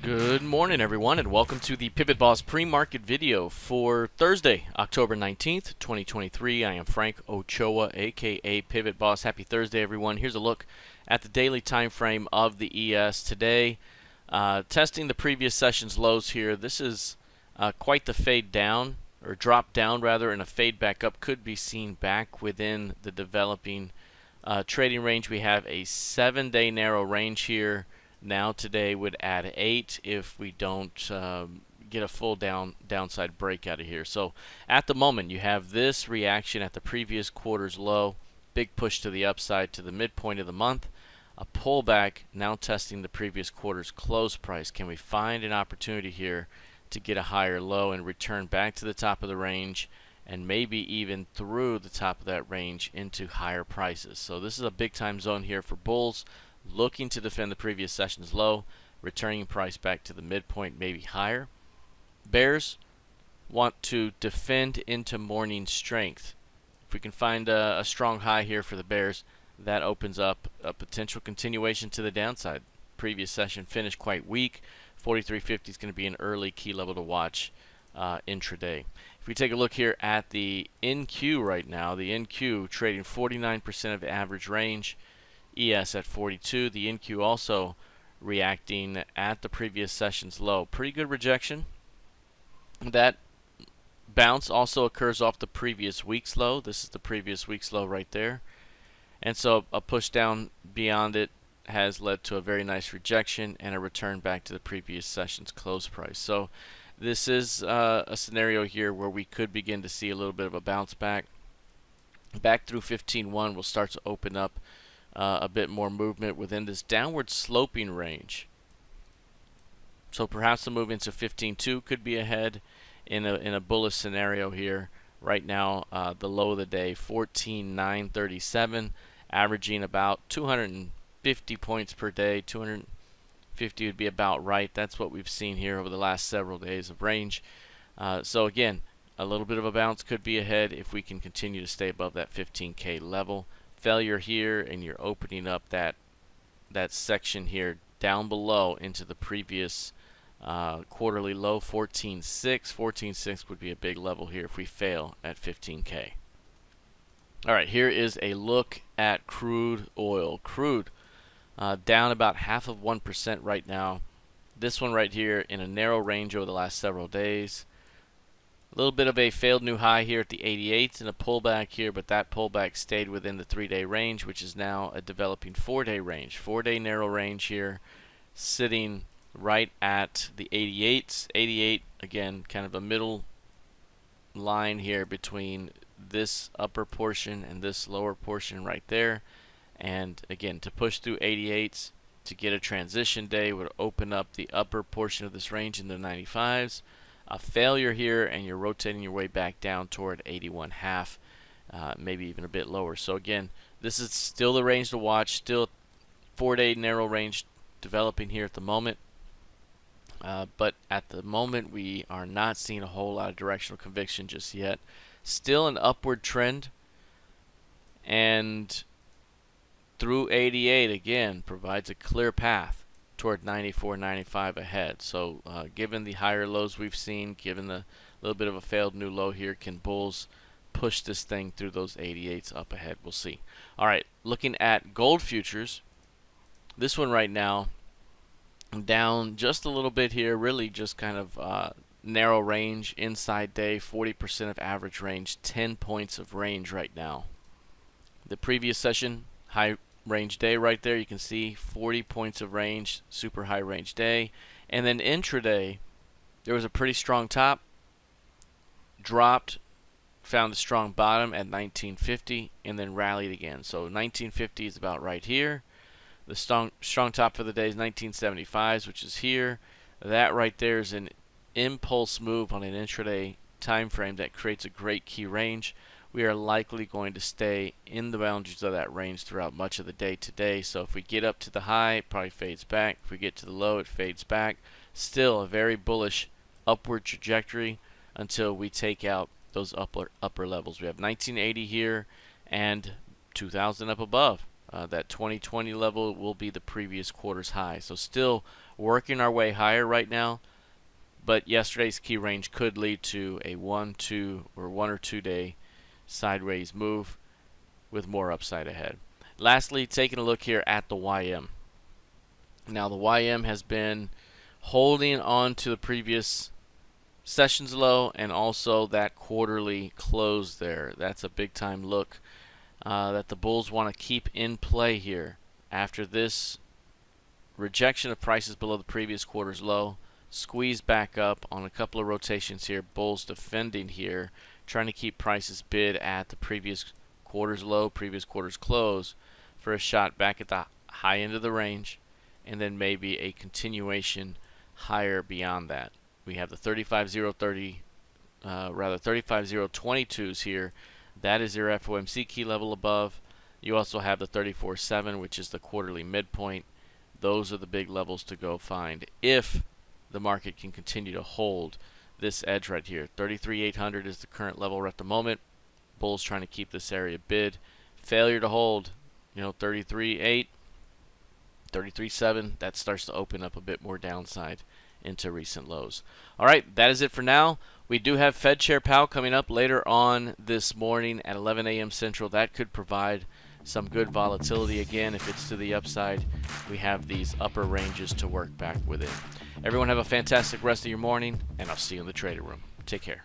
Good morning, everyone, and welcome to the PivotBoss pre-market video for Thursday, October 19th, 2023. I am Frank Ochoa, aka PivotBoss. Happy Thursday, everyone. Here's a look at the daily time frame of the ES today. Testing the previous session's lows here. This is quite the fade down, or drop down rather, and a fade back up could be seen back within the developing trading range. We have a 7-day narrow range here. Now today would add 8 if we don't get a full downside break out of here. So at the moment you have this reaction at the previous quarter's low, big push to the upside to the midpoint of the month, a pullback now testing the previous quarter's close price. Can we find an opportunity here to get a higher low and return back to the top of the range and maybe even through the top of that range into higher prices? So this is a big time zone here for bulls, looking to defend the previous session's low, returning price back to the midpoint, maybe higher. Bears want to defend into morning strength. If we can find a strong high here for the bears, that opens up a potential continuation to the downside. Previous session finished quite weak. 43.50 is going to be an early key level to watch intraday. If we take a look here at the NQ right now, the NQ trading 49% of the average range. ES at 42. The NQ also reacting at the previous session's low. Pretty good rejection. That bounce also occurs off the previous week's low. This is the previous week's low right there. And so a push down beyond it has led to a very nice rejection and a return back to the previous session's close price. So this is a scenario here where we could begin to see a little bit of a bounce back. Back through 15.1 will start to open up a bit more movement within this downward sloping range. So perhaps the move into 15.2 could be ahead in a bullish scenario here. Right now, the low of the day, 14,937, averaging about 250 points per day. 250 would be about right. That's what we've seen here over the last several days of range. So again, a little bit of a bounce could be ahead if we can continue to stay above that 15K level. Failure here, and you're opening up that section here down below into the previous quarterly low, 14.6. 14.6 would be a big level here if we fail at 15K. All right, here is a look at crude oil. Crude down about 0.5% right now. This one right here in a narrow range over the last several days. A little bit of a failed new high here at the 88 and a pullback here, but that pullback stayed within the 3-day range, which is now a developing 4-day range. 4-day narrow range here, sitting right at the 88. 88, again, kind of a middle line here between this upper portion and this lower portion right there. And again, to push through 88s to get a transition day would open up the upper portion of this range in the 95s. A failure here, and you're rotating your way back down toward 81.5, maybe even a bit lower. So again, this is still the range to watch. Still 4-day narrow range developing here at the moment. But at the moment, we are not seeing a whole lot of directional conviction just yet. Still an upward trend, and through 88 again provides a clear path toward 94, 95 ahead. So given the higher lows we've seen, given the little bit of a failed new low here, can bulls push this thing through those 88s up ahead? We'll see. All right, looking at gold futures, this one right now down just a little bit here, really just kind of narrow range, inside day, 40% of average range, 10 points of range right now. The previous session, high range day right there, you can see 40 points of range, super high range day. And then intraday, there was a pretty strong top, dropped, found a strong bottom at 1950, and then rallied again. So 1950 is about right here. The strong top for the day is 1975s, which is here. That right there is an impulse move on an intraday time frame that creates a great key range. We are likely going to stay in the boundaries of that range throughout much of the day today. So if we get up to the high, it probably fades back. If we get to the low, it fades back. Still a very bullish upward trajectory until we take out those upper levels. We have 1980 here and 2000 up above. That 2020 level will be the previous quarter's high. So still working our way higher right now, but yesterday's key range could lead to a 1 or 2 day sideways move with more upside ahead. Lastly, taking a look here at the YM. Now the YM has been holding on to the previous sessions low and also that quarterly close there. That's a big time look that the bulls want to keep in play here. After this rejection of prices below the previous quarter's low, squeeze back up on a couple of rotations here, bulls defending here, trying to keep prices bid at the previous quarter's low, previous quarter's close for a shot back at the high end of the range, and then maybe a continuation higher beyond that. We have the 35022s here. That is your FOMC key level above. You also have the 34.7, which is the quarterly midpoint. Those are the big levels to go find if the market can continue to hold this edge right here. 33.800 is the current level at the moment. Bulls trying to keep this area bid. Failure to hold, 33.8, 33.7, that starts to open up a bit more downside into recent lows. All right, that is it for now. We do have Fed Chair Powell coming up later on this morning at 11 a.m. Central. That could provide some good volatility again. If it's to the upside, we have these upper ranges to work back within. Everyone have a fantastic rest of your morning, and I'll see you in the trading room. Take care.